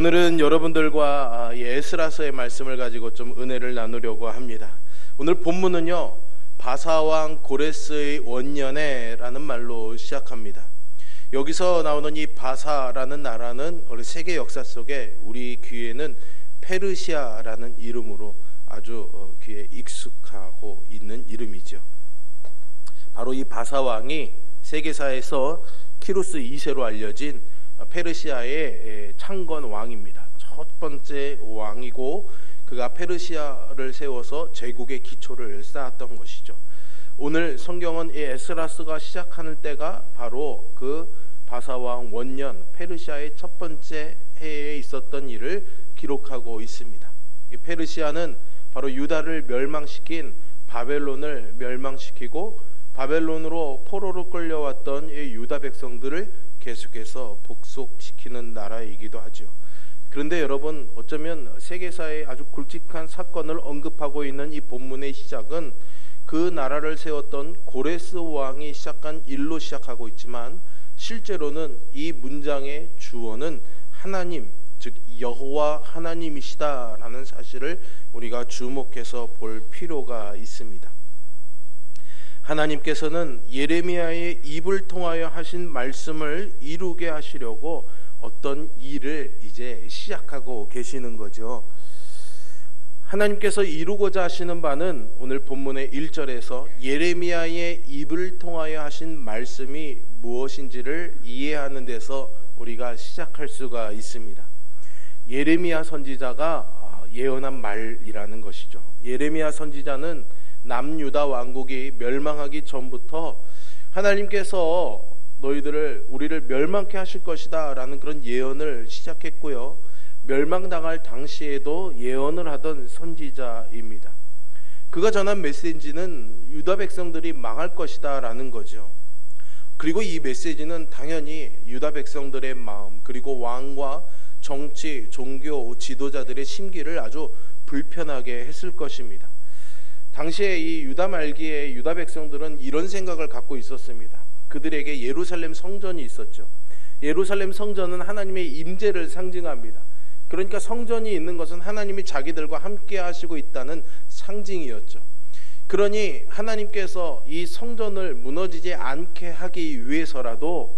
오늘은 여러분들과 에스라서의 말씀을 가지고 좀 은혜를 나누려고 합니다. 오늘 본문은요, 바사왕 고레스의 원년에라는 말로 시작합니다. 여기서 나오는 이 바사라는 나라는 우리 세계 역사 속에 우리 귀에는 페르시아라는 이름으로 아주 귀에 익숙하고 있는 이름이죠. 바로 이 바사왕이 세계사에서 키루스 2세로 알려진 페르시아의 창건 왕입니다. 첫 번째 왕이고 그가 페르시아를 세워서 제국의 기초를 쌓았던 것이죠. 오늘 성경은 이 에스라스가 시작하는 때가 바로 그 바사왕 원년 페르시아의 첫 번째 해에 있었던 일을 기록하고 있습니다. 이 페르시아는 바로 유다를 멸망시킨 바벨론을 멸망시키고 바벨론으로 포로로 끌려왔던 이 유다 백성들을 계속해서 복속시키는 나라이기도 하죠. 그런데 여러분, 어쩌면 세계사의 아주 굵직한 사건을 언급하고 있는 이 본문의 시작은 그 나라를 세웠던 고레스 왕이 시작한 일로 시작하고 있지만, 실제로는 이 문장의 주어는 하나님, 즉 여호와 하나님이시다라는 사실을 우리가 주목해서 볼 필요가 있습니다. 하나님께서는 예레미야의 입을 통하여 하신 말씀을 이루게 하시려고 어떤 일을 이제 시작하고 계시는 거죠. 하나님께서 이루고자 하시는 바는 오늘 본문의 1절에서 예레미야의 입을 통하여 하신 말씀이 무엇인지를 이해하는 데서 우리가 시작할 수가 있습니다. 예레미야 선지자가 예언한 말이라는 것이죠. 예레미야 선지자는 남유다 왕국이 멸망하기 전부터 하나님께서 우리를 멸망케 하실 것이다 라는 그런 예언을 시작했고요, 멸망당할 당시에도 예언을 하던 선지자입니다. 그가 전한 메시지는 유다 백성들이 망할 것이다 라는 거죠. 그리고 이 메시지는 당연히 유다 백성들의 마음, 그리고 왕과 정치, 종교, 지도자들의 심기를 아주 불편하게 했을 것입니다. 당시에 이 유다 말기에 유다 백성들은 이런 생각을 갖고 있었습니다. 그들에게 예루살렘 성전이 있었죠. 예루살렘 성전은 하나님의 임재를 상징합니다. 그러니까 성전이 있는 것은 하나님이 자기들과 함께 하시고 있다는 상징이었죠. 그러니 하나님께서 이 성전을 무너지지 않게 하기 위해서라도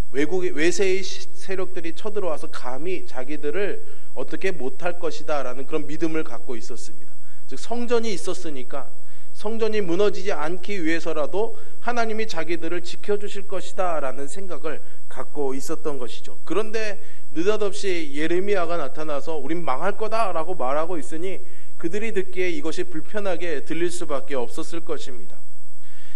외세의 세력들이 쳐들어와서 감히 자기들을 어떻게 못할 것이다 라는 그런 믿음을 갖고 있었습니다. 즉 성전이 있었으니까 성전이 무너지지 않기 위해서라도 하나님이 자기들을 지켜주실 것이다 라는 생각을 갖고 있었던 것이죠. 그런데 느닷없이 예레미야가 나타나서 우린 망할 거다 라고 말하고 있으니 그들이 듣기에 이것이 불편하게 들릴 수밖에 없었을 것입니다.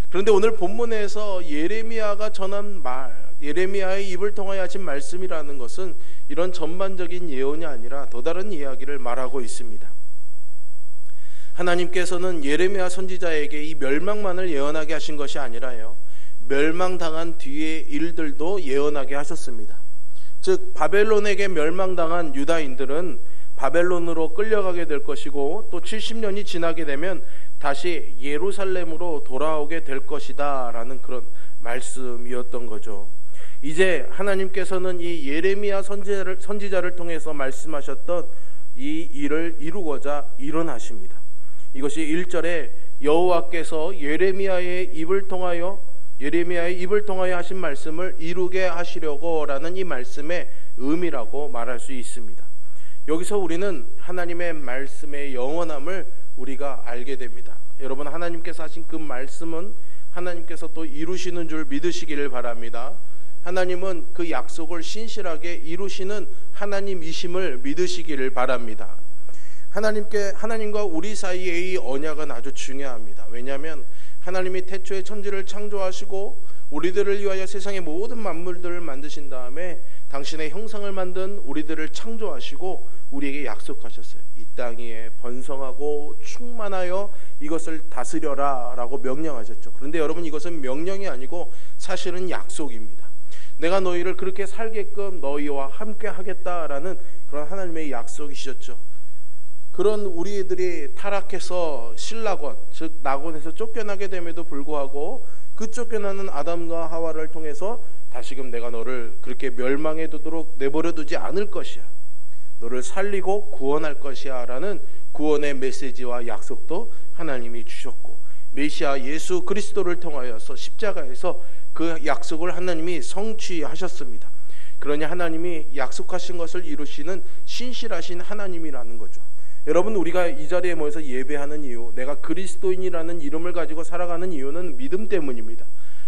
그런데 오늘 본문에서 예레미야가 전한 말, 예레미야의 입을 통하여 하신 말씀이라는 것은 이런 전반적인 예언이 아니라 또 다른 이야기를 말하고 있습니다. 하나님께서는 예레미야 선지자에게 이 멸망만을 예언하게 하신 것이 아니라요, 멸망당한 뒤의 일들도 예언하게 하셨습니다. 즉 바벨론에게 멸망당한 유다인들은 바벨론으로 끌려가게 될 것이고, 또 70년이 지나게 되면 다시 예루살렘으로 돌아오게 될 것이다 라는 그런 말씀이었던 거죠. 이제 하나님께서는 이 예레미야 선지자를 통해서 말씀하셨던 이 일을 이루고자 일어나십니다. 이것이 1절에 여호와께서 예레미야의 입을 통하여 하신 말씀을 이루게 하시려고 라는 이 말씀의 의미라고 말할 수 있습니다. 여기서 우리는 하나님의 말씀의 영원함을 우리가 알게 됩니다. 여러분, 하나님께서 하신 그 말씀은 하나님께서 또 이루시는 줄 믿으시기를 바랍니다. 하나님은 그 약속을 신실하게 이루시는 하나님이심을 믿으시기를 바랍니다. 하나님과 우리 사이의 이 언약은 아주 중요합니다. 왜냐하면 하나님이 태초에 천지를 창조하시고 우리들을 위하여 세상의 모든 만물들을 만드신 다음에 당신의 형상을 만든 우리들을 창조하시고 우리에게 약속하셨어요. 이 땅 위에 번성하고 충만하여 이것을 다스려라 라고 명령하셨죠. 그런데 여러분, 이것은 명령이 아니고 사실은 약속입니다. 내가 너희를 그렇게 살게끔 너희와 함께 하겠다라는 그런 하나님의 약속이셨죠. 그런 우리들이 타락해서 신라권, 즉 낙원에서 쫓겨나게 됨에도 불구하고 그 쫓겨나는 아담과 하와를 통해서 다시금 내가 너를 그렇게 멸망해 두도록 내버려 두지 않을 것이야. 너를 살리고 구원할 것이야 라는 구원의 메시지와 약속도 하나님이 주셨고, 메시아 예수 그리스도를 통하여서 십자가에서 그 약속을 하나님이 성취하셨습니다. 그러니 하나님이 약속하신 것을 이루시는 신실하신 하나님이라는 거죠. 여러분, 우리가 이 자리에 모여서 예배하는 이유, 내가 그리스도인이라는 이름을 가지고 살아가는 이유는 믿음 때문입니다.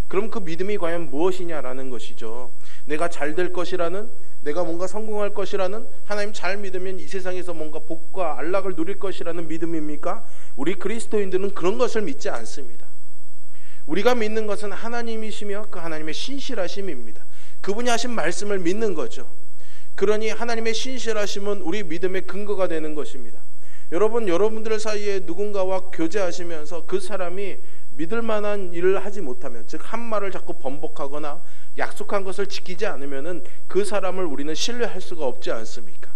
그럼 그 믿음이 과연 무엇이냐라는 것이죠. 내가 잘 될 것이라는, 내가 뭔가 성공할 것이라는, 하나님 잘 믿으면 이 세상에서 뭔가 복과 안락을 누릴 것이라는 믿음입니까? 우리 그리스도인들은 그런 것을 믿지 않습니다. 우리가 믿는 것은 하나님이시며 그 하나님의 신실하심입니다. 그분이 하신 말씀을 믿는 거죠. 그러니 하나님의 신실하심은 우리 믿음의 근거가 되는 것입니다. 여러분들 사이에 누군가와 교제하시면서 그 사람이 믿을 만한 일을 하지 못하면, 즉 한 말을 자꾸 번복하거나 약속한 것을 지키지 않으면은 그 사람을 우리는 신뢰할 수가 없지 않습니까?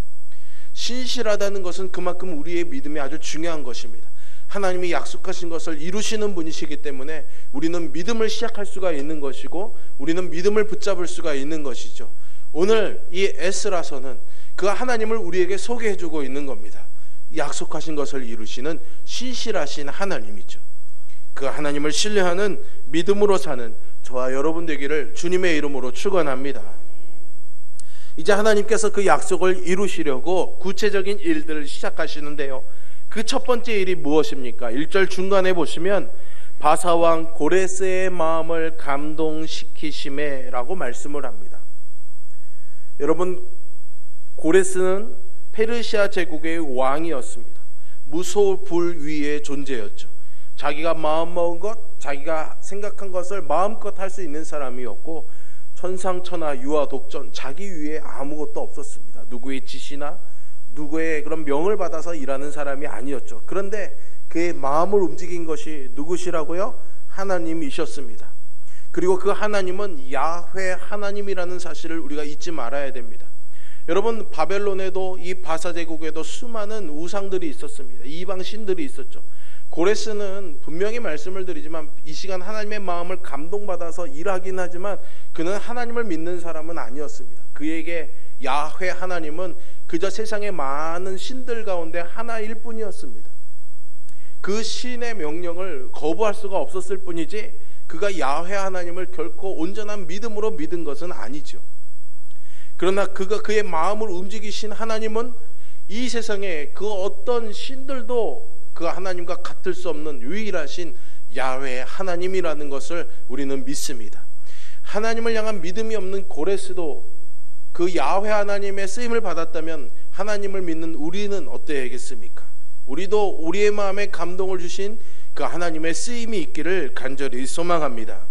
신실하다는 것은 그만큼 우리의 믿음이 아주 중요한 것입니다. 하나님이 약속하신 것을 이루시는 분이시기 때문에 우리는 믿음을 시작할 수가 있는 것이고, 우리는 믿음을 붙잡을 수가 있는 것이죠. 오늘 이 에스라서는 그 하나님을 우리에게 소개해주고 있는 겁니다. 약속하신 것을 이루시는 신실하신 하나님이죠. 그 하나님을 신뢰하는 믿음으로 사는 저와 여러분 되기를 주님의 이름으로 축원합니다. 이제 하나님께서 그 약속을 이루시려고 구체적인 일들을 시작하시는데요, 그 첫 번째 일이 무엇입니까? 1절 중간에 보시면 바사왕 고레스의 마음을 감동시키심에 라고 말씀을 합니다. 여러분, 고레스는 페르시아 제국의 왕이었습니다. 무소불위의 존재였죠. 자기가 마음먹은 것, 자기가 생각한 것을 마음껏 할 수 있는 사람이었고, 천상천하 유아 독전, 자기 위에 아무것도 없었습니다. 누구의 지시나 누구의 그런 명을 받아서 일하는 사람이 아니었죠. 그런데 그의 마음을 움직인 것이 누구시라고요? 하나님이셨습니다. 그리고 그 하나님은 야훼 하나님이라는 사실을 우리가 잊지 말아야 됩니다. 여러분, 바벨론에도 이 바사 제국에도 수많은 우상들이 있었습니다. 이방 신들이 있었죠. 고레스는 분명히 말씀을 드리지만 이 시간 하나님의 마음을 감동받아서 일하긴 하지만 그는 하나님을 믿는 사람은 아니었습니다. 그에게 야훼 하나님은 그저 세상의 많은 신들 가운데 하나일 뿐이었습니다. 그 신의 명령을 거부할 수가 없었을 뿐이지 그가 야훼 하나님을 결코 온전한 믿음으로 믿은 것은 아니죠. 그러나 그의 마음을 움직이신 하나님은 이 세상에 그 어떤 신들도 그 하나님과 같을 수 없는 유일하신 야훼 하나님이라는 것을 우리는 믿습니다. 하나님을 향한 믿음이 없는 고레스도 그 야훼 하나님의 쓰임을 받았다면 하나님을 믿는 우리는 어때야겠습니까? 우리도 우리의 마음에 감동을 주신 그 하나님의 쓰임이 있기를 간절히 소망합니다.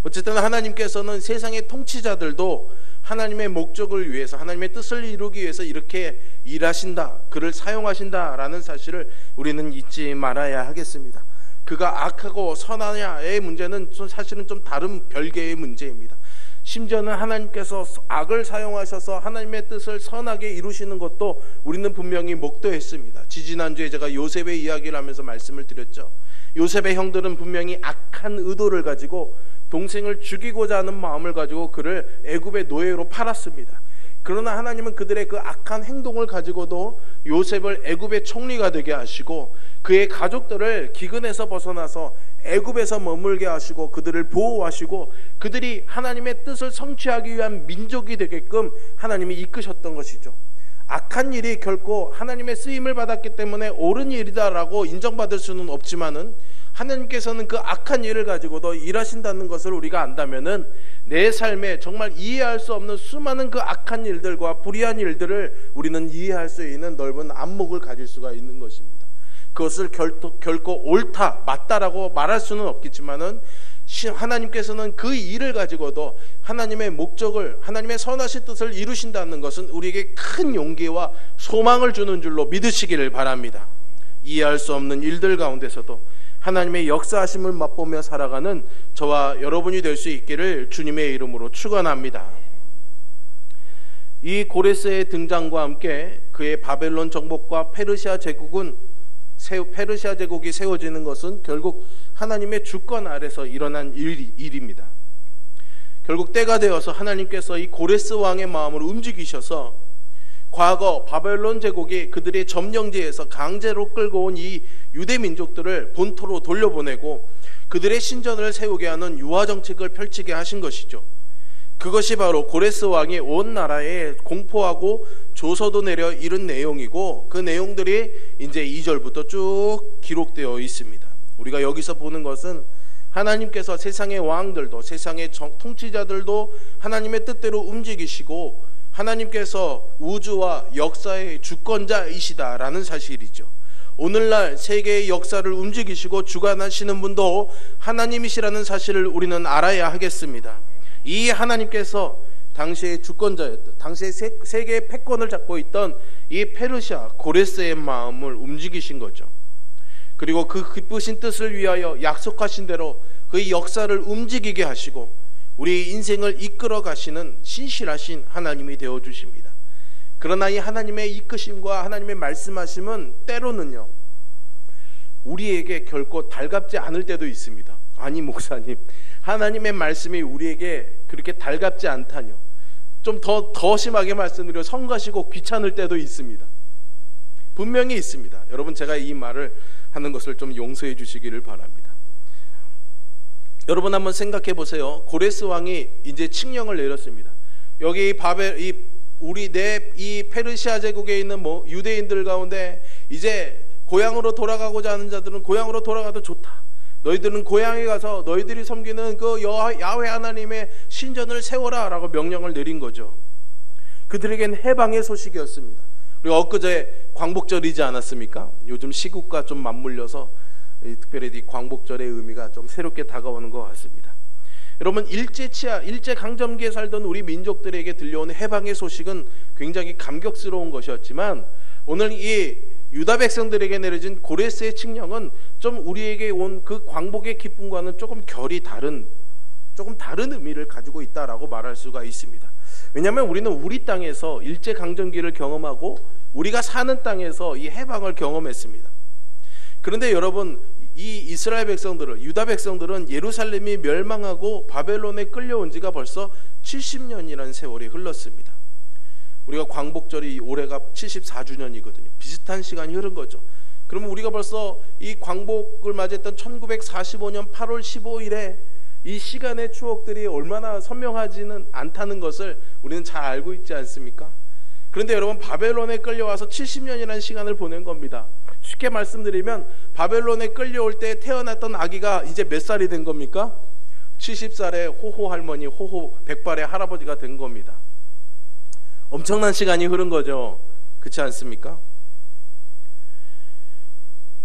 어쨌든 하나님께서는 세상의 통치자들도 하나님의 목적을 위해서, 하나님의 뜻을 이루기 위해서 이렇게 일하신다, 그를 사용하신다라는 사실을 우리는 잊지 말아야 하겠습니다. 그가 악하고 선하냐의 문제는 사실은 좀 다른 별개의 문제입니다. 심지어는 하나님께서 악을 사용하셔서 하나님의 뜻을 선하게 이루시는 것도 우리는 분명히 목도했습니다. 지지난주에 제가 요셉의 이야기를 하면서 말씀을 드렸죠. 요셉의 형들은 분명히 악한 의도를 가지고 동생을 죽이고자 하는 마음을 가지고 그를 애굽의 노예로 팔았습니다. 그러나 하나님은 그들의 그 악한 행동을 가지고도 요셉을 애굽의 총리가 되게 하시고 그의 가족들을 기근에서 벗어나서 애굽에서 머물게 하시고 그들을 보호하시고 그들이 하나님의 뜻을 성취하기 위한 민족이 되게끔 하나님이 이끄셨던 것이죠. 악한 일이 결코 하나님의 쓰임을 받았기 때문에 옳은 일이다라고 인정받을 수는 없지만은 하나님께서는 그 악한 일을 가지고도 일하신다는 것을 우리가 안다면은 내 삶에 정말 이해할 수 없는 수많은 그 악한 일들과 불의한 일들을 우리는 이해할 수 있는 넓은 안목을 가질 수가 있는 것입니다. 그것을 결코 옳다, 맞다라고 말할 수는 없겠지만은 하나님께서는 그 일을 가지고도 하나님의 목적을, 하나님의 선하신 뜻을 이루신다는 것은 우리에게 큰 용기와 소망을 주는 줄로 믿으시기를 바랍니다. 이해할 수 없는 일들 가운데서도 하나님의 역사하심을 맛보며 살아가는 저와 여러분이 될 수 있기를 주님의 이름으로 축원합니다. 이 고레스의 등장과 함께 그의 바벨론 정복과 페르시아 제국이 세워지는 것은 결국 하나님의 주권 아래서 일어난 일입니다. 결국 때가 되어서 하나님께서 이 고레스 왕의 마음을 움직이셔서 과거 바벨론 제국이 그들의 점령지에서 강제로 끌고 온 이 유대 민족들을 본토로 돌려보내고 그들의 신전을 세우게 하는 유화 정책을 펼치게 하신 것이죠. 그것이 바로 고레스 왕이 온 나라에 공포하고 조서도 내려 이른 내용이고, 그 내용들이 이제 2절부터 쭉 기록되어 있습니다. 우리가 여기서 보는 것은 하나님께서 세상의 왕들도, 세상의 통치자들도 하나님의 뜻대로 움직이시고 하나님께서 우주와 역사의 주권자이시다라는 사실이죠. 오늘날 세계의 역사를 움직이시고 주관하시는 분도 하나님이시라는 사실을 우리는 알아야 하겠습니다. 이 하나님께서 당시의 주권자였던, 당시의 세계의 패권을 잡고 있던 이 페르시아 고레스의 마음을 움직이신 거죠. 그리고 그 기쁘신 뜻을 위하여 약속하신 대로 그 역사를 움직이게 하시고 우리 인생을 이끌어 가시는 신실하신 하나님이 되어 주십니다. 그러나 이 하나님의 이끄심과 하나님의 말씀하심은 때로는요, 우리에게 결코 달갑지 않을 때도 있습니다. 아니 목사님, 하나님의 말씀이 우리에게 그렇게 달갑지 않다뇨. 좀 더 심하게 말씀드려 성가시고 귀찮을 때도 있습니다. 분명히 있습니다. 여러분, 제가 이 말을 하는 것을 좀 용서해 주시기를 바랍니다. 여러분 한번 생각해 보세요. 고레스 왕이 이제 칙령을 내렸습니다. 여기 이 페르시아 제국에 있는 유대인들 가운데 이제 고향으로 돌아가고자 하는 자들은 고향으로 돌아가도 좋다. 너희들은 고향에 가서 너희들이 섬기는 그 야훼 하나님의 신전을 세워라 라고 명령을 내린 거죠. 그들에겐 해방의 소식이었습니다. 우리가 엊그제 광복절이지 않았습니까? 요즘 시국과 좀 맞물려서 특별히 이 광복절의 의미가 좀 새롭게 다가오는 것 같습니다. 여러분, 일제강점기에 살던 우리 민족들에게 들려오는 해방의 소식은 굉장히 감격스러운 것이었지만, 오늘 이 유다 백성들에게 내려진 고레스의 칙령은 좀 우리에게 온 그 광복의 기쁨과는 조금 결이 다른, 조금 다른 의미를 가지고 있다라고 말할 수가 있습니다. 왜냐하면 우리는 우리 땅에서 일제강점기를 경험하고 우리가 사는 땅에서 이 해방을 경험했습니다. 그런데 여러분, 이 이스라엘 백성들은, 유다 백성들은 예루살렘이 멸망하고 바벨론에 끌려온 지가 벌써 70년이라는 세월이 흘렀습니다. 우리가 광복절이 올해가 74주년이거든요. 비슷한 시간이 흐른 거죠. 그러면 우리가 벌써 이 광복을 맞이했던 1945년 8월 15일에 이 시간의 추억들이 얼마나 선명하지는 않다는 것을 우리는 잘 알고 있지 않습니까? 그런데 여러분, 바벨론에 끌려와서 70년이라는 시간을 보낸 겁니다. 쉽게 말씀드리면 바벨론에 끌려올 때 태어났던 아기가 이제 몇 살이 된 겁니까? 70살의 호호 할머니, 호호 백발의 할아버지가 된 겁니다. 엄청난 시간이 흐른 거죠. 그렇지 않습니까?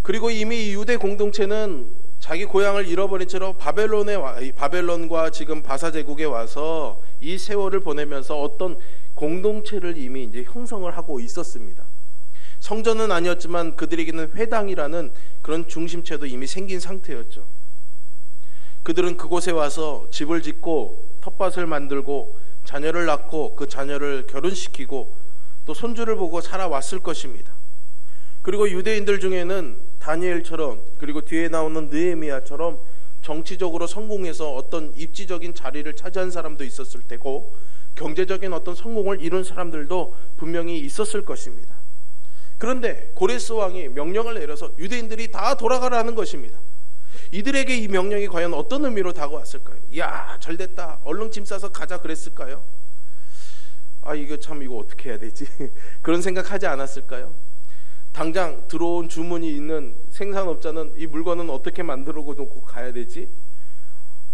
그리고 이미 이 유대 공동체는 자기 고향을 잃어버린 채로 바벨론과 지금 바사 제국에 와서 이 세월을 보내면서 어떤 공동체를 이미 이제 형성을 하고 있었습니다. 성전은 아니었지만 그들에게는 회당이라는 그런 중심체도 이미 생긴 상태였죠. 그들은 그곳에 와서 집을 짓고 텃밭을 만들고 자녀를 낳고 그 자녀를 결혼시키고 또 손주를 보고 살아왔을 것입니다. 그리고 유대인들 중에는 다니엘처럼, 그리고 뒤에 나오는 느헤미야처럼 정치적으로 성공해서 어떤 입지적인 자리를 차지한 사람도 있었을 테고, 경제적인 어떤 성공을 이룬 사람들도 분명히 있었을 것입니다. 그런데 고레스 왕이 명령을 내려서 유대인들이 다 돌아가라는 것입니다. 이들에게 이 명령이 과연 어떤 의미로 다가왔을까요? 이야, 잘됐다, 얼른 짐 싸서 가자 그랬을까요? 이거 어떻게 해야 되지? 그런 생각하지 않았을까요? 당장 들어온 주문이 있는 생산업자는 이 물건은 어떻게 만들어 놓고 가야 되지?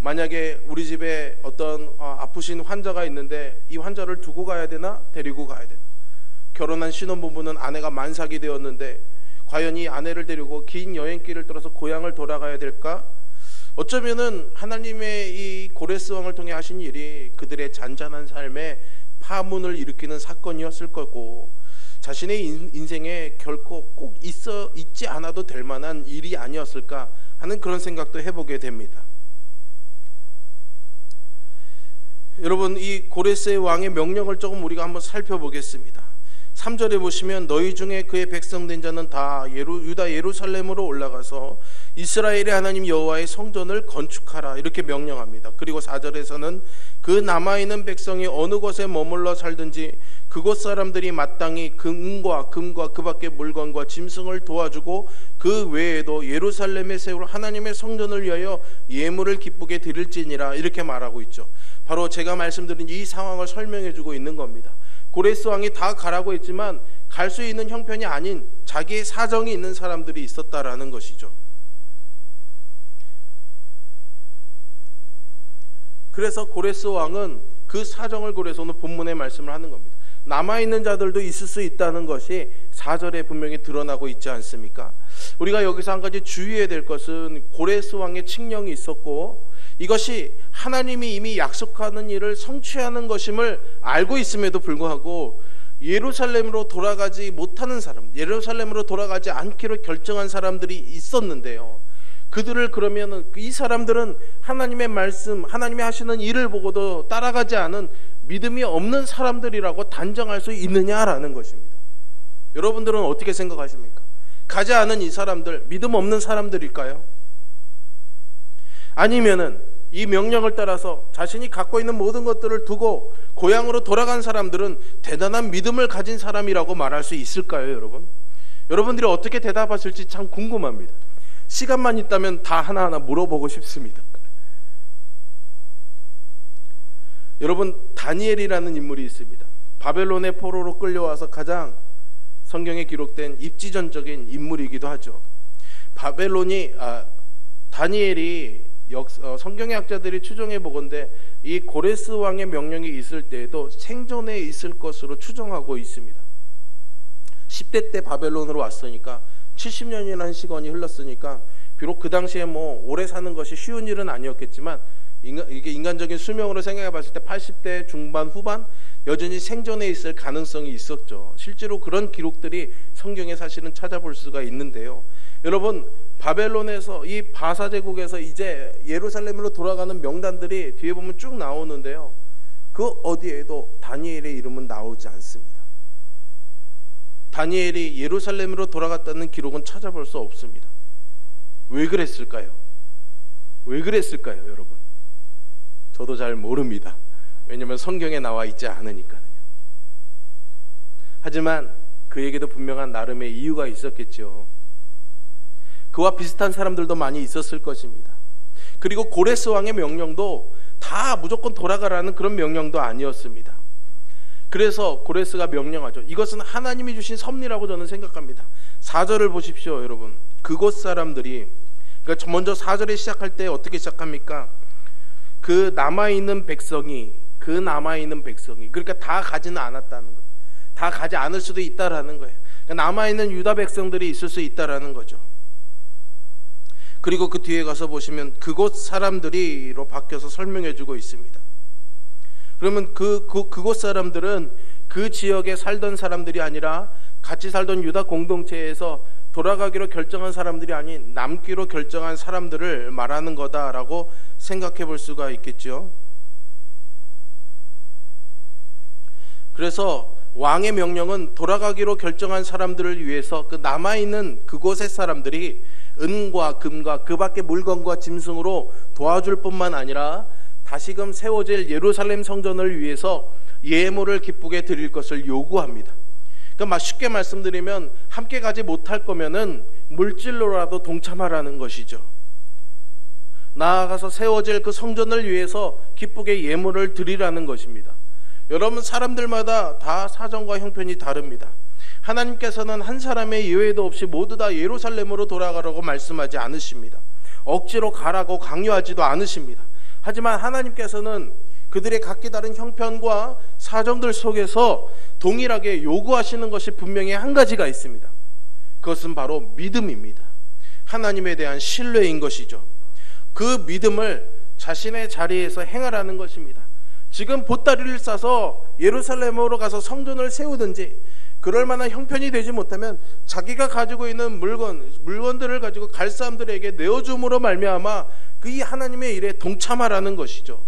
만약에 우리 집에 어떤 아프신 환자가 있는데 이 환자를 두고 가야 되나 데리고 가야 되나? 결혼한 신혼부부는 아내가 만삭이 되었는데 과연 이 아내를 데리고 긴 여행길을 떨어서 고향을 돌아가야 될까? 어쩌면은 하나님의 이 고레스 왕을 통해 하신 일이 그들의 잔잔한 삶에 파문을 일으키는 사건이었을 거고, 자신의 인생에 결코 꼭 있지 않아도 될 만한 일이 아니었을까 하는 그런 생각도 해보게 됩니다. 여러분, 이 고레스의 왕의 명령을 조금 우리가 한번 살펴보겠습니다. 3절에 보시면 너희 중에 그의 백성된 자는 다 유다 예루살렘으로 올라가서 이스라엘의 하나님 여호와의 성전을 건축하라 이렇게 명령합니다. 그리고 4절에서는 그 남아있는 백성이 어느 곳에 머물러 살든지 그곳 사람들이 마땅히 금과 그 밖의 물건과 짐승을 도와주고 그 외에도 예루살렘에 세울 하나님의 성전을 위하여 예물을 기쁘게 드릴지니라 이렇게 말하고 있죠. 바로 제가 말씀드린 이 상황을 설명해 주고 있는 겁니다. 고레스 왕이 다 가라고 했지만 갈 수 있는 형편이 아닌 자기의 사정이 있는 사람들이 있었다라는 것이죠. 그래서 고레스 왕은 그 사정을 고려해서 오늘 본문의 말씀을 하는 겁니다. 남아있는 자들도 있을 수 있다는 것이 4절에 분명히 드러나고 있지 않습니까? 우리가 여기서 한 가지 주의해야 될 것은 고레스 왕의 칙령이 있었고 이것이 하나님이 이미 약속하는 일을 성취하는 것임을 알고 있음에도 불구하고 예루살렘으로 돌아가지 못하는 사람, 예루살렘으로 돌아가지 않기로 결정한 사람들이 있었는데요. 그들을 그러면 이 사람들은 하나님의 말씀, 하나님이 하시는 일을 보고도 따라가지 않은 믿음이 없는 사람들이라고 단정할 수 있느냐라는 것입니다. 여러분들은 어떻게 생각하십니까? 가지 않은 이 사람들 믿음 없는 사람들일까요? 아니면은 이 명령을 따라서 자신이 갖고 있는 모든 것들을 두고 고향으로 돌아간 사람들은 대단한 믿음을 가진 사람이라고 말할 수 있을까요, 여러분? 여러분들이 어떻게 대답하실지 참 궁금합니다. 시간만 있다면 다 하나하나 물어보고 싶습니다. 여러분, 다니엘이라는 인물이 있습니다. 바벨론의 포로로 끌려와서 가장 성경에 기록된 입지전적인 인물이기도 하죠. 다니엘이 성경의 학자들이 추정해 보건대 이 고레스 왕의 명령이 있을 때에도 생존해 있을 것으로 추정하고 있습니다. 10대 때 바벨론으로 왔으니까 70년이라는 시간이 흘렀으니까 비록 그 당시에 오래 사는 것이 쉬운 일은 아니었겠지만 이게 인간적인 수명으로 생각해 봤을 때 80대 중반 후반 여전히 생존해 있을 가능성이 있었죠. 실제로 그런 기록들이 성경에 사실은 찾아볼 수가 있는데요. 여러분, 바벨론에서 이 바사 제국에서 이제 예루살렘으로 돌아가는 명단들이 뒤에 보면 쭉 나오는데요. 그 어디에도 다니엘의 이름은 나오지 않습니다. 다니엘이 예루살렘으로 돌아갔다는 기록은 찾아볼 수 없습니다. 왜 그랬을까요? 왜 그랬을까요, 여러분? 저도 잘 모릅니다. 왜냐하면 성경에 나와 있지 않으니까요. 하지만 그에게도 분명한 나름의 이유가 있었겠죠. 그와 비슷한 사람들도 많이 있었을 것입니다. 그리고 고레스 왕의 명령도 다 무조건 돌아가라는 그런 명령도 아니었습니다. 그래서 고레스가 명령하죠. 이것은 하나님이 주신 섭리라고 저는 생각합니다. 4절을 보십시오, 여러분. 그곳 사람들이, 그러니까 먼저 4절에 시작할 때 어떻게 시작합니까? 그 남아있는 백성이, 그러니까 다 가지는 않았다는 거예요. 다 가지 않을 수도 있다라는 거예요. 그러니까 남아있는 유다 백성들이 있을 수 있다라는 거죠. 그리고 그 뒤에 가서 보시면 그곳 사람들이로 바뀌어서 설명해주고 있습니다. 그러면 그곳 사람들은 그 지역에 살던 사람들이 아니라 같이 살던 유다 공동체에서 돌아가기로 결정한 사람들이 아닌 남기로 결정한 사람들을 말하는 거다라고 생각해 볼 수가 있겠죠. 그래서 왕의 명령은 돌아가기로 결정한 사람들을 위해서 그 남아있는 그곳의 사람들이 은과 금과 그 밖의 물건과 짐승으로 도와줄 뿐만 아니라 다시금 세워질 예루살렘 성전을 위해서 예물을 기쁘게 드릴 것을 요구합니다. 그러니까 쉽게 말씀드리면 함께 가지 못할 거면은 물질로라도 동참하라는 것이죠. 나아가서 세워질 그 성전을 위해서 기쁘게 예물을 드리라는 것입니다. 여러분, 사람들마다 다 사정과 형편이 다릅니다. 하나님께서는 한 사람의 예외도 없이 모두 다 예루살렘으로 돌아가라고 말씀하지 않으십니다. 억지로 가라고 강요하지도 않으십니다. 하지만 하나님께서는 그들의 각기 다른 형편과 사정들 속에서 동일하게 요구하시는 것이 분명히 한 가지가 있습니다. 그것은 바로 믿음입니다. 하나님에 대한 신뢰인 것이죠. 그 믿음을 자신의 자리에서 행하라는 것입니다. 지금 보따리를 싸서 예루살렘으로 가서 성전을 세우든지 그럴 만한 형편이 되지 못하면 자기가 가지고 있는 물건들을 가지고 갈 사람들에게 내어줌으로 말미암아 그 이 하나님의 일에 동참하라는 것이죠.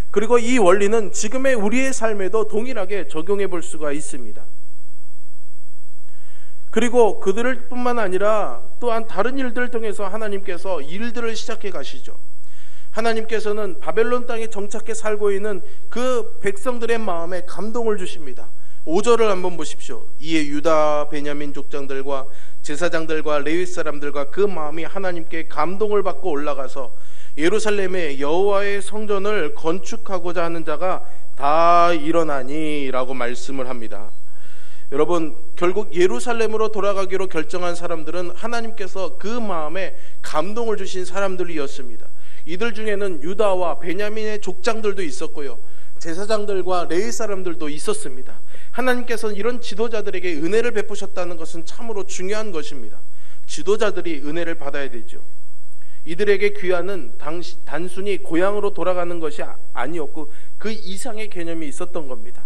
그리고 이 원리는 지금의 우리의 삶에도 동일하게 적용해 볼 수가 있습니다. 그리고 그들을 뿐만 아니라 또한 다른 일들을 통해서 하나님께서 일들을 시작해 가시죠. 하나님께서는 바벨론 땅에 정착해 살고 있는 그 백성들의 마음에 감동을 주십니다. 5절을 한번 보십시오. 이에 유다 베냐민 족장들과 제사장들과 레위 사람들과 그 마음이 하나님께 감동을 받고 올라가서 예루살렘에 여호와의 성전을 건축하고자 하는 자가 다 일어나니 라고 말씀을 합니다. 여러분, 결국 예루살렘으로 돌아가기로 결정한 사람들은 하나님께서 그 마음에 감동을 주신 사람들이었습니다. 이들 중에는 유다와 베냐민의 족장들도 있었고요, 제사장들과 레위 사람들도 있었습니다. 하나님께서는 이런 지도자들에게 은혜를 베푸셨다는 것은 참으로 중요한 것입니다. 지도자들이 은혜를 받아야 되죠. 이들에게 귀환은 단순히 고향으로 돌아가는 것이 아니었고 그 이상의 개념이 있었던 겁니다.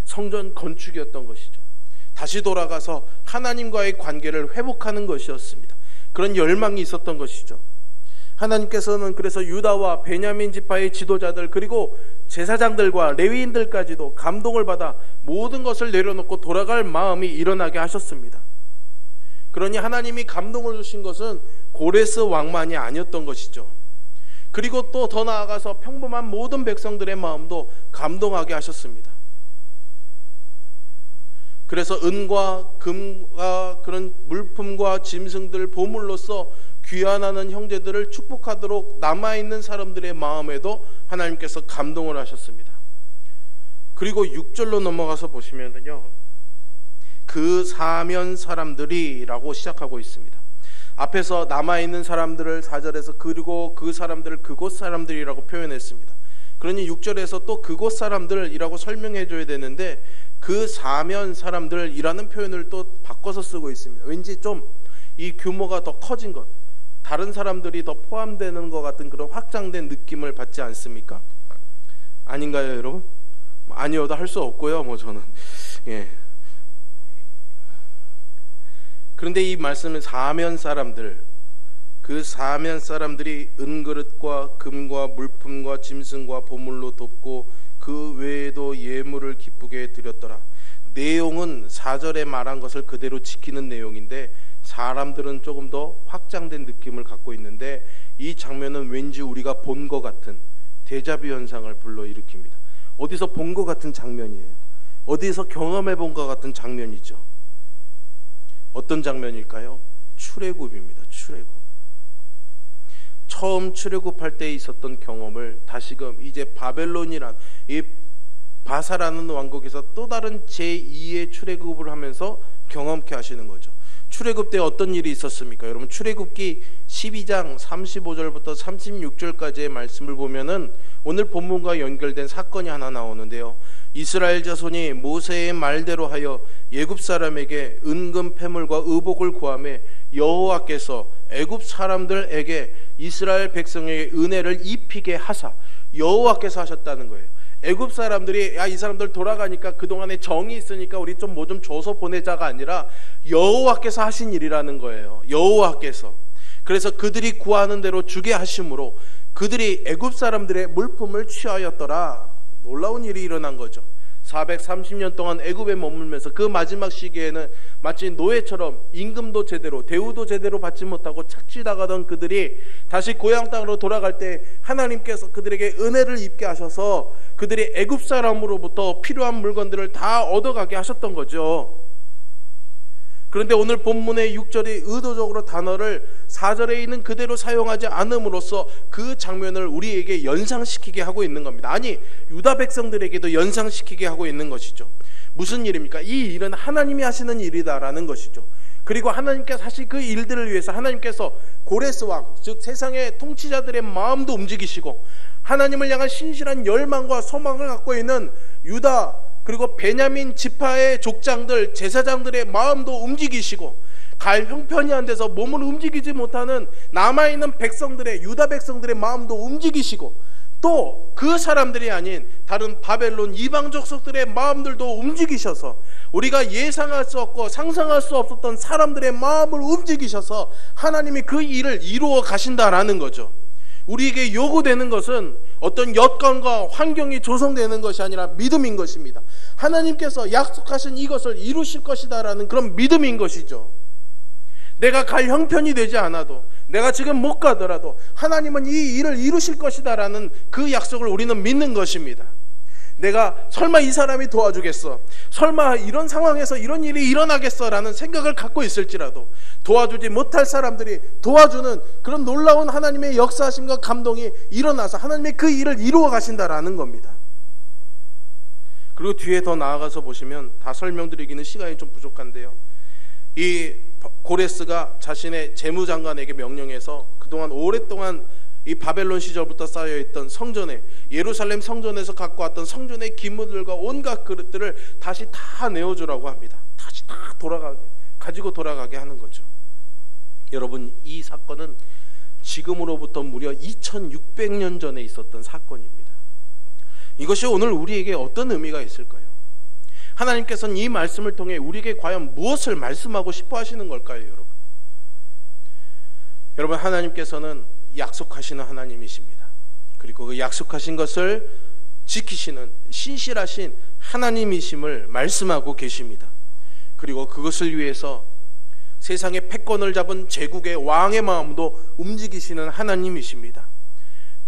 성전 건축이었던 것이죠. 다시 돌아가서 하나님과의 관계를 회복하는 것이었습니다. 그런 열망이 있었던 것이죠. 하나님께서는 그래서 유다와 베냐민 지파의 지도자들 그리고 제사장들과 레위인들까지도 감동을 받아 모든 것을 내려놓고 돌아갈 마음이 일어나게 하셨습니다. 그러니 하나님이 감동을 주신 것은 고레스 왕만이 아니었던 것이죠. 그리고 또 더 나아가서 평범한 모든 백성들의 마음도 감동하게 하셨습니다. 그래서 은과 금과 그런 물품과 짐승들 보물로서 귀환하는 형제들을 축복하도록 남아있는 사람들의 마음에도 하나님께서 감동을 하셨습니다. 그리고 6절로 넘어가서 보시면요, 그 사면 사람들이라고 시작하고 있습니다. 앞에서 남아있는 사람들을 4절에서 그리고 그 사람들을 그곳 사람들이라고 표현했습니다. 그러니 6절에서 또 그곳 사람들이라고 설명해 줘야 되는데 그 사면 사람들이라는 표현을 또 바꿔서 쓰고 있습니다. 왠지 좀 이 규모가 더 커진 것, 다른 사람들이 더 포함되는 것 같은 그런 확장된 느낌을 받지 않습니까? 아닌가요, 여러분? 아니어도 할 수 없고요, 저는. 예. 그런데 이 말씀은 사면 사람들, 그 사면 사람들이 은그릇과 금과 물품과 짐승과 보물로 돕고 그 외에도 예물을 기쁘게 드렸더라. 내용은 4절에 말한 것을 그대로 지키는 내용인데 사람들은 조금 더 확장된 느낌을 갖고 있는데 이 장면은 왠지 우리가 본 것 같은 데자뷰 현상을 불러일으킵니다. 어디서 본 것 같은 장면이에요. 어디서 경험해 본 것 같은 장면이죠. 어떤 장면일까요? 출애굽입니다. 출애굽. 처음 출애굽할 때 있었던 경험을 다시금 이제 바벨론이란 이 바사라는 왕국에서 또 다른 제2의 출애굽을 하면서 경험케 하시는 거죠. 출애굽 때 어떤 일이 있었습니까? 여러분, 출애굽기 12장 35절부터 36절까지의 말씀을 보면은 오늘 본문과 연결된 사건이 하나 나오는데요. 이스라엘 자손이 모세의 말대로 하여 애굽 사람에게 은금 패물과 의복을 구하매 여호와께서 애굽 사람들에게 이스라엘 백성에게 은혜를 입히게 하사, 여호와께서 하셨다는 거예요. 애굽 사람들이 이 사람들 돌아가니까 그동안에 정이 있으니까 우리 좀 뭐 좀 줘서 보내자가 아니라 여호와께서 하신 일이라는 거예요. 여호와께서. 그래서 그들이 구하는 대로 주게 하심으로 그들이 애굽 사람들의 물품을 취하였더라. 놀라운 일이 일어난 거죠. 430년 동안 애굽에 머물면서 그 마지막 시기에는 마치 노예처럼 임금도 제대로 대우도 제대로 받지 못하고 착취당하던 그들이 다시 고향 땅으로 돌아갈 때 하나님께서 그들에게 은혜를 입게 하셔서 그들이 애굽 사람으로부터 필요한 물건들을 다 얻어가게 하셨던 거죠. 그런데 오늘 본문의 6절이 의도적으로 단어를 4절에 있는 그대로 사용하지 않음으로써 그 장면을 우리에게 연상시키게 하고 있는 겁니다. 아니, 유다 백성들에게도 연상시키게 하고 있는 것이죠. 무슨 일입니까? 이 일은 하나님이 하시는 일이다라는 것이죠. 그리고 하나님께서 하신 그 일들을 위해서 하나님께서 고레스 왕, 즉 세상의 통치자들의 마음도 움직이시고 하나님을 향한 신실한 열망과 소망을 갖고 있는 유다 그리고 베냐민 지파의 족장들, 제사장들의 마음도 움직이시고 갈 형편이 안 돼서 몸을 움직이지 못하는 남아있는 백성들의, 유다 백성들의 마음도 움직이시고 또 그 사람들이 아닌 다른 바벨론 이방 족속들의 마음들도 움직이셔서 우리가 예상할 수 없고 상상할 수 없었던 사람들의 마음을 움직이셔서 하나님이 그 일을 이루어 가신다라는 거죠. 우리에게 요구되는 것은 어떤 여건과 환경이 조성되는 것이 아니라 믿음인 것입니다. 하나님께서 약속하신 이것을 이루실 것이다라는 그런 믿음인 것이죠. 내가 갈 형편이 되지 않아도, 내가 지금 못 가더라도 하나님은 이 일을 이루실 것이다라는 그 약속을 우리는 믿는 것입니다. 내가 설마 이 사람이 도와주겠어? 설마 이런 상황에서 이런 일이 일어나겠어? 라는 생각을 갖고 있을지라도 도와주지 못할 사람들이 도와주는 그런 놀라운 하나님의 역사하심과 감동이 일어나서 하나님의 그 일을 이루어 가신다라는 겁니다. 그리고 뒤에 더 나아가서 보시면 다 설명드리기는 시간이 좀 부족한데요, 이 고레스가 자신의 재무장관에게 명령해서 그동안 오랫동안 이 바벨론 시절부터 쌓여있던 성전에, 예루살렘 성전에서 갖고 왔던 성전의 기물들과 온갖 그릇들을 다시 다 내어주라고 합니다. 다시 다 가지고 돌아가게 하는 거죠. 여러분, 이 사건은 지금으로부터 무려 2600년 전에 있었던 사건입니다. 이것이 오늘 우리에게 어떤 의미가 있을까요? 하나님께서는 이 말씀을 통해 우리에게 과연 무엇을 말씀하고 싶어 하시는 걸까요, 여러분? 여러분, 하나님께서는 약속하시는 하나님이십니다. 그리고 그 약속하신 것을 지키시는 신실하신 하나님이심을 말씀하고 계십니다. 그리고 그것을 위해서 세상의 패권을 잡은 제국의 왕의 마음도 움직이시는 하나님이십니다.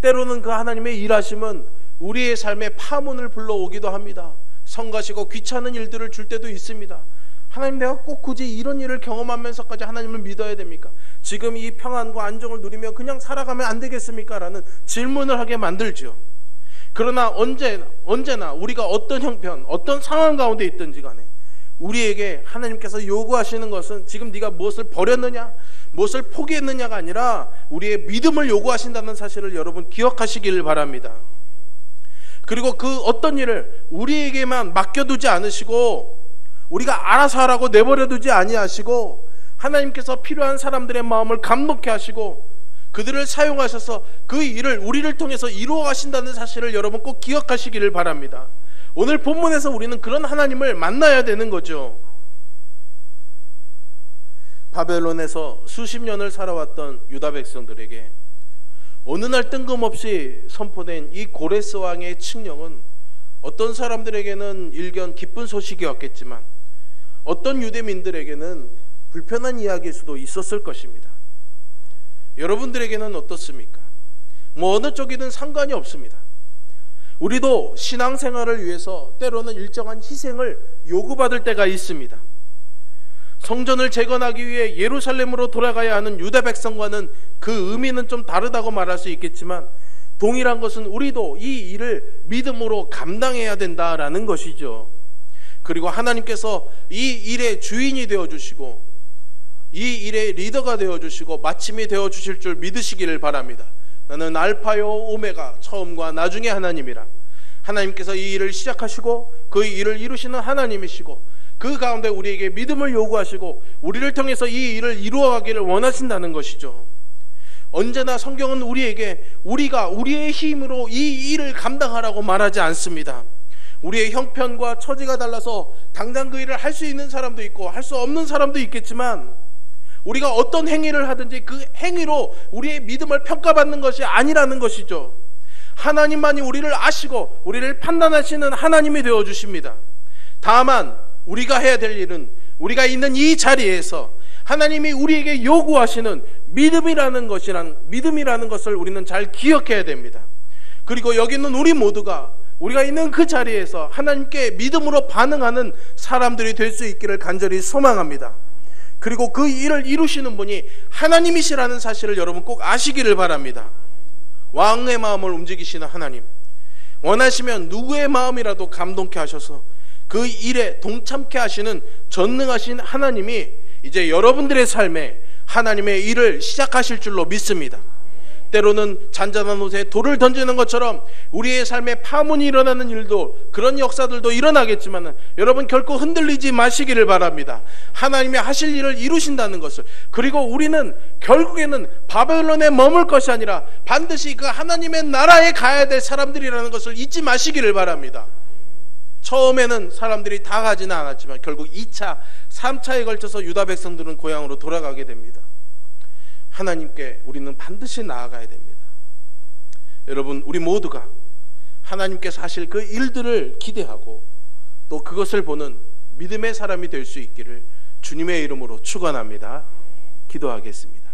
때로는 그 하나님의 일하심은 우리의 삶에 파문을 불러오기도 합니다. 성가시고 귀찮은 일들을 줄 때도 있습니다. 하나님, 내가 꼭 굳이 이런 일을 경험하면서까지 하나님을 믿어야 됩니까? 지금 이 평안과 안정을 누리며 그냥 살아가면 안 되겠습니까? 라는 질문을 하게 만들죠. 그러나 언제나 우리가 어떤 형편, 어떤 상황 가운데 있든지 간에 우리에게 하나님께서 요구하시는 것은 지금 네가 무엇을 버렸느냐, 무엇을 포기했느냐가 아니라 우리의 믿음을 요구하신다는 사실을 여러분 기억하시기를 바랍니다. 그리고 그 어떤 일을 우리에게만 맡겨두지 않으시고 우리가 알아서 하라고 내버려두지 아니하시고 하나님께서 필요한 사람들의 마음을 감동케 하시고 그들을 사용하셔서 그 일을 우리를 통해서 이루어 가신다는 사실을 여러분 꼭 기억하시기를 바랍니다. 오늘 본문에서 우리는 그런 하나님을 만나야 되는 거죠. 바벨론에서 수십 년을 살아왔던 유다 백성들에게 어느 날 뜬금없이 선포된 이 고레스 왕의 칙령은 어떤 사람들에게는 일견 기쁜 소식이었겠지만 어떤 유대민들에게는 불편한 이야기일 수도 있었을 것입니다. 여러분들에게는 어떻습니까? 어느 쪽이든 상관이 없습니다. 우리도 신앙생활을 위해서 때로는 일정한 희생을 요구받을 때가 있습니다. 성전을 재건하기 위해 예루살렘으로 돌아가야 하는 유다 백성과는 그 의미는 좀 다르다고 말할 수 있겠지만 동일한 것은 우리도 이 일을 믿음으로 감당해야 된다라는 것이죠. 그리고 하나님께서 이 일의 주인이 되어주시고 이 일의 리더가 되어주시고 마침이 되어주실 줄 믿으시기를 바랍니다. 나는 알파요 오메가, 처음과 나중의 하나님이라. 하나님께서 이 일을 시작하시고 그 일을 이루시는 하나님이시고 그 가운데 우리에게 믿음을 요구하시고 우리를 통해서 이 일을 이루어가기를 원하신다는 것이죠. 언제나 성경은 우리에게 우리가 우리의 힘으로 이 일을 감당하라고 말하지 않습니다. 우리의 형편과 처지가 달라서 당장 그 일을 할 수 있는 사람도 있고 할 수 없는 사람도 있겠지만 우리가 어떤 행위를 하든지 그 행위로 우리의 믿음을 평가받는 것이 아니라는 것이죠. 하나님만이 우리를 아시고 우리를 판단하시는 하나님이 되어주십니다. 다만 우리가 해야 될 일은 우리가 있는 이 자리에서 하나님이 우리에게 요구하시는 믿음이라는 것을 우리는 잘 기억해야 됩니다. 그리고 여기 있는 우리 모두가 우리가 있는 그 자리에서 하나님께 믿음으로 반응하는 사람들이 될 수 있기를 간절히 소망합니다. 그리고 그 일을 이루시는 분이 하나님이시라는 사실을 여러분 꼭 아시기를 바랍니다. 왕의 마음을 움직이시는 하나님, 원하시면 누구의 마음이라도 감동케 하셔서 그 일에 동참케 하시는 전능하신 하나님이 이제 여러분들의 삶에 하나님의 일을 시작하실 줄로 믿습니다. 때로는 잔잔한 옷에 돌을 던지는 것처럼 우리의 삶에 파문이 일어나는 일도, 그런 역사들도 일어나겠지만 여러분 결코 흔들리지 마시기를 바랍니다. 하나님이 하실 일을 이루신다는 것을, 그리고 우리는 결국에는 바벨론에 머물 것이 아니라 반드시 그 하나님의 나라에 가야 될 사람들이라는 것을 잊지 마시기를 바랍니다. 처음에는 사람들이 다 가지는 않았지만 결국 2차, 3차에 걸쳐서 유다 백성들은 고향으로 돌아가게 됩니다. 하나님께 우리는 반드시 나아가야 됩니다. 여러분, 우리 모두가 하나님께서 하실 그 일들을 기대하고 또 그것을 보는 믿음의 사람이 될 수 있기를 주님의 이름으로 축원합니다. 기도하겠습니다.